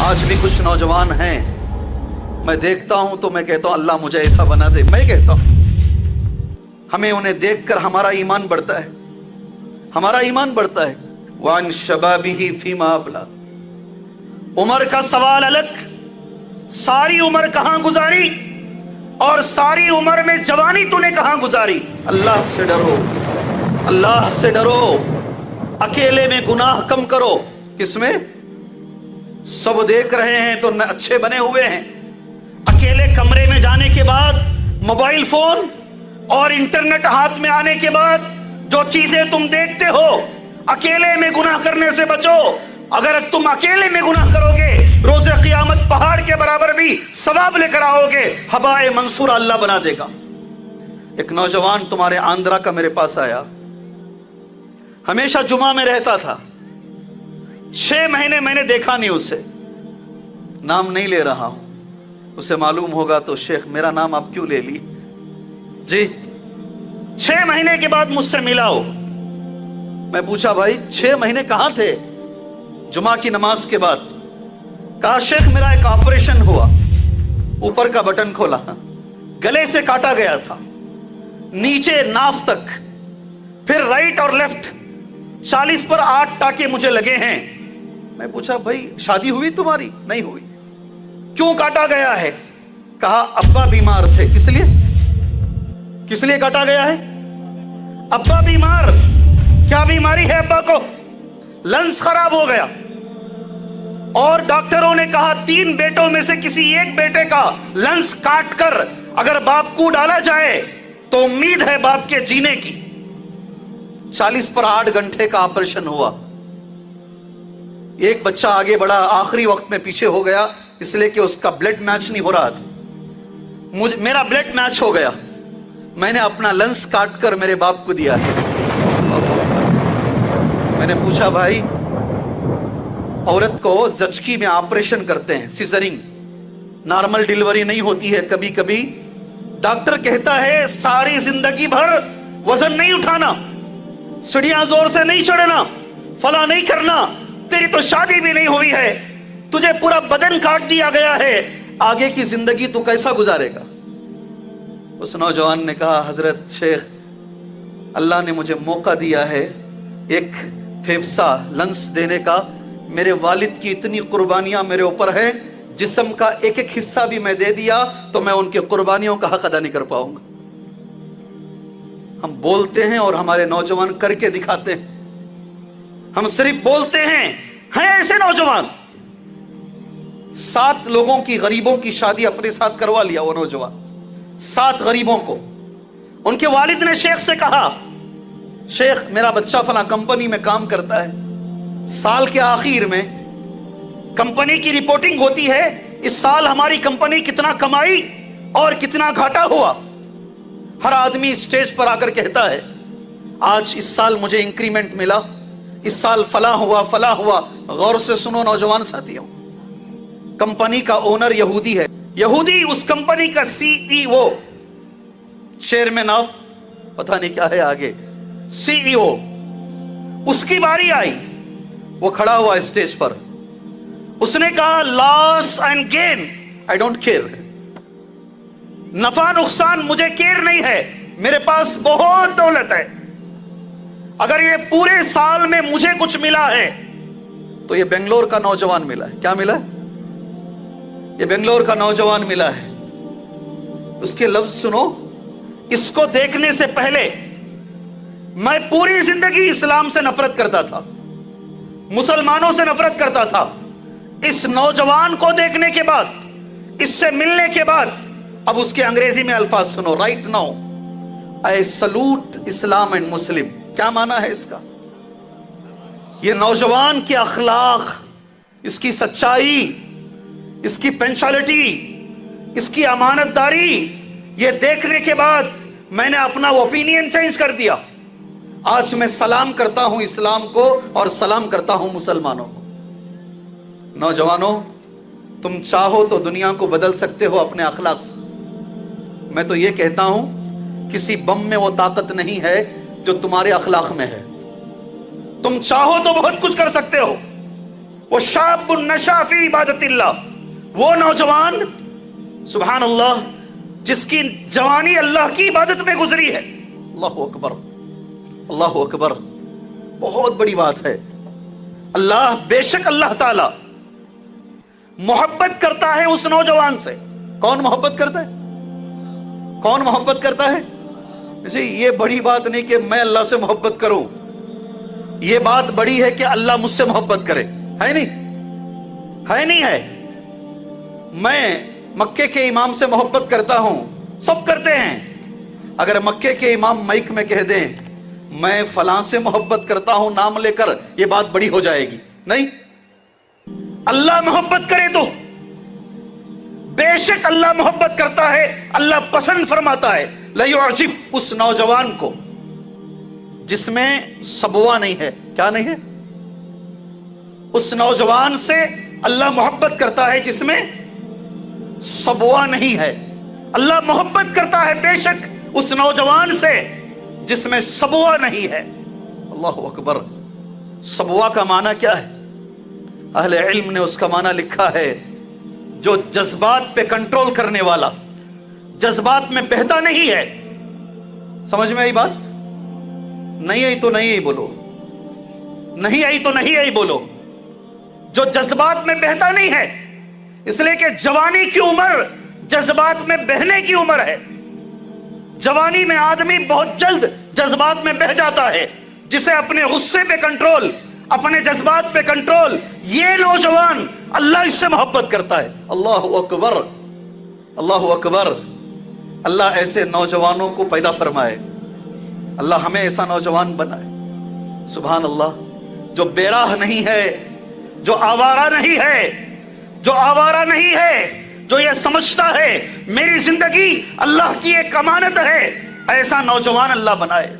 آج بھی کچھ نوجوان ہیں، میں دیکھتا ہوں تو میں کہتا ہوں اللہ مجھے ایسا بنا دے. میں کہتا ہوں ہمیں انہیں دیکھ کر ہمارا ایمان بڑھتا ہے، ہمارا ایمان بڑھتا ہے. وَعَنْ شَبَابِهِ فِيمَا أَبْلَى. عمر کا سوال الگ، ساری عمر کہاں گزاری اور ساری عمر میں جوانی تو نے کہاں گزاری. اللہ سے ڈرو، اللہ سے ڈرو. اکیلے میں گناہ کم کرو. کس میں؟ سب دیکھ رہے ہیں تو اچھے بنے ہوئے ہیں. اکیلے کمرے میں جانے کے بعد موبائل فون اور انٹرنیٹ ہاتھ میں آنے کے بعد جو چیزیں تم دیکھتے ہو، اکیلے میں گناہ کرنے سے بچو. اگر تم اکیلے میں گناہ کرو گے، روز قیامت پہاڑ کے برابر بھی ثواب لے کر آؤ گے. ہبائے منصورہ اللہ بنا دے گا. ایک نوجوان تمہارے آندرا کا میرے پاس آیا، ہمیشہ جمعہ میں رہتا تھا. 6 مہینے میں نے دیکھا نہیں اسے. نام نہیں لے رہا ہوں، اسے معلوم ہوگا تو شیخ میرا نام آپ کیوں لے لی. جی 6 مہینے کے بعد مجھ سے ملا ہو. میں پوچھا بھائی 6 مہینے کہاں تھے؟ جمعہ کی نماز کے بعد. کہا شیخ میرا ایک آپریشن ہوا، اوپر کا بٹن کھولا، گلے سے کاٹا گیا تھا نیچے ناف تک، پھر رائٹ اور لیفٹ 40 پر 8 ٹانکے مجھے لگے ہیں. میں پوچھا بھائی شادی ہوئی تمہاری؟ نہیں ہوئی. کیوں کاٹا گیا ہے؟ کہا ابا بیمار تھے. کس لیے؟ کس لیے کاٹا گیا ہے؟ ابا بیمار. کیا بیماری ہے ابا کو؟ لنس خراب ہو گیا اور ڈاکٹروں نے کہا 3 بیٹوں میں سے کسی ایک بیٹے کا لنس کاٹ کر اگر باپ کو ڈالا جائے تو امید ہے باپ کے جینے کی. 40 پر 8 گھنٹے کا آپریشن ہوا. ایک بچہ آگے بڑھا، آخری وقت میں پیچھے ہو گیا اس لیے کہ اس کا بلڈ میچ نہیں ہو رہا تھا. میرا بلڈ میچ ہو گیا، میں نے اپنا لنس کاٹ کر میرے باپ کو دیا ہے. میں نے پوچھا بھائی عورت کو زچگی میں آپریشن کرتے ہیں، سیزرنگ، نارمل ڈیلیوری نہیں ہوتی ہے. کبھی کبھی ڈاکٹر کہتا ہے ساری زندگی بھر وزن نہیں اٹھانا، سیڑھیاں زور سے نہیں چڑھنا، فلاں نہیں کرنا، تیری تو شادی بھی نہیں ہوئی ہے، تجھے پورا بدن کاٹ دیا گیا ہے، آگے کی زندگی تو کیسا گزارے گا؟ اس نوجوان نے کہا حضرت شیخ اللہ نے مجھے موقع دیا ہے ایک پھیپھڑا لنس دینے کا. میرے والد کی اتنی قربانیاں میرے اوپر ہیں، جسم کا ایک ایک حصہ بھی میں دے دیا تو میں ان کے قربانیوں کا حق ادا نہیں کر پاؤں گا. ہم بولتے ہیں اور ہمارے نوجوان کر کے دکھاتے ہیں. ہم صرف بولتے ہیں ایسے نوجوان. 7 لوگوں کی، غریبوں کی شادی اپنے ساتھ کروا لیا وہ نوجوان. 7 غریبوں کو. ان کے والد نے شیخ سے کہا شیخ میرا بچہ فلاں کمپنی میں کام کرتا ہے، سال کے آخر میں کمپنی کی رپورٹنگ ہوتی ہے، اس سال ہماری کمپنی کتنا کمائی اور کتنا گھاٹا ہوا. ہر آدمی اسٹیج پر آ کر کہتا ہے آج اس سال مجھے انکریمنٹ ملا، اس سال فلاں ہوا فلاں ہوا. غور سے سنو نوجوان ساتھیوں، کمپنی کا اونر یہودی ہے. یہودی اس کمپنی کا CEO، چیئرمین آف پتہ نہیں کیا ہے آگے، CEO. اس کی باری آئی، وہ کھڑا ہوا اسٹیج پر، اس نے کہا loss and gain I don't care. نفع نقصان مجھے کیئر نہیں ہے، میرے پاس بہت دولت ہے، اگر یہ پورے سال میں مجھے کچھ ملا ہے تو یہ بنگلور کا نوجوان ملا ہے. کیا ملا ہے؟ یہ بنگلور کا نوجوان ملا ہے. اس کے لفظ سنو. اس کو دیکھنے سے پہلے میں پوری زندگی اسلام سے نفرت کرتا تھا، مسلمانوں سے نفرت کرتا تھا. اس نوجوان کو دیکھنے کے بعد، اس سے ملنے کے بعد، اب اس کے انگریزی میں الفاظ سنو. Right now I salute Islam and Muslim. کیا معنی ہے اس کا؟ یہ نوجوان کے اخلاق، اس کی سچائی، اس کی پنچوالٹی، اس کی امانت داری، یہ دیکھنے کے بعد میں نے اپنا اوپینین چینج کر دیا. آج میں سلام کرتا ہوں اسلام کو اور سلام کرتا ہوں مسلمانوں کو. نوجوانوں تم چاہو تو دنیا کو بدل سکتے ہو اپنے اخلاق سے. میں تو یہ کہتا ہوں کسی بم میں وہ طاقت نہیں ہے جو تمہارے اخلاق میں ہے. تم چاہو تو بہت کچھ کر سکتے ہو وشاب نشا فی عبادت اللہ، وہ نوجوان سبحان اللہ جس کی جوانی اللہ کی عبادت میں گزری ہے۔ اللہ اکبر، اللہ اکبر، بہت بڑی بات ہے۔ اللہ بے شک اللہ تعالی محبت کرتا ہے اس نوجوان سے۔ کون محبت کرتا ہے؟ کون محبت کرتا ہے؟ یہ بڑی بات نہیں کہ میں اللہ سے محبت کروں، یہ بات بڑی ہے کہ اللہ مجھ سے محبت کرے، ہے نہیں؟ ہے نہیں ہے؟ میں مکے کے امام سے محبت کرتا ہوں، سب کرتے ہیں، اگر مکے کے امام مائک میں کہہ دیں میں فلاں سے محبت کرتا ہوں نام لے کر، یہ بات بڑی ہو جائے گی؟ نہیں، اللہ محبت کرے تو بے شک اللہ محبت کرتا ہے، اللہ پسند فرماتا ہے۔ لَيُعْجِبْ، اس نوجوان کو جس میں سبوا نہیں ہے، کیا نہیں ہے؟ اس نوجوان سے اللہ محبت کرتا ہے جس میں سبوا نہیں ہے۔ اللہ محبت کرتا ہے بے شک اس نوجوان سے جس میں سبوا نہیں ہے۔ اللہ اکبر۔ سبوا کا معنی کیا ہے؟ اہل علم نے اس کا معنی لکھا ہے جو جذبات پہ کنٹرول کرنے والا، جذبات میں بہتا نہیں ہے۔ سمجھ میں آئی بات؟ نہیں آئی تو نہیں آئی بولو، نہیں آئی تو نہیں آئی بولو۔ جو جذبات میں بہتا نہیں ہے، اس لیے کہ جوانی کی عمر جذبات میں بہنے کی عمر ہے۔ جوانی میں آدمی بہت جلد جذبات میں بہہ جاتا ہے، جسے اپنے غصے پہ کنٹرول، اپنے جذبات پہ کنٹرول، یہ نوجوان اللہ اس سے محبت کرتا ہے۔ اللہ اکبر، اللہ اکبر۔ اللہ ایسے نوجوانوں کو پیدا فرمائے، اللہ ہمیں ایسا نوجوان بنائے۔ سبحان اللہ، جو بے راہ نہیں ہے، جو آوارہ نہیں ہے، جو آوارہ نہیں ہے، جو یہ سمجھتا ہے میری زندگی اللہ کی ایک امانت ہے، ایسا نوجوان اللہ بنائے۔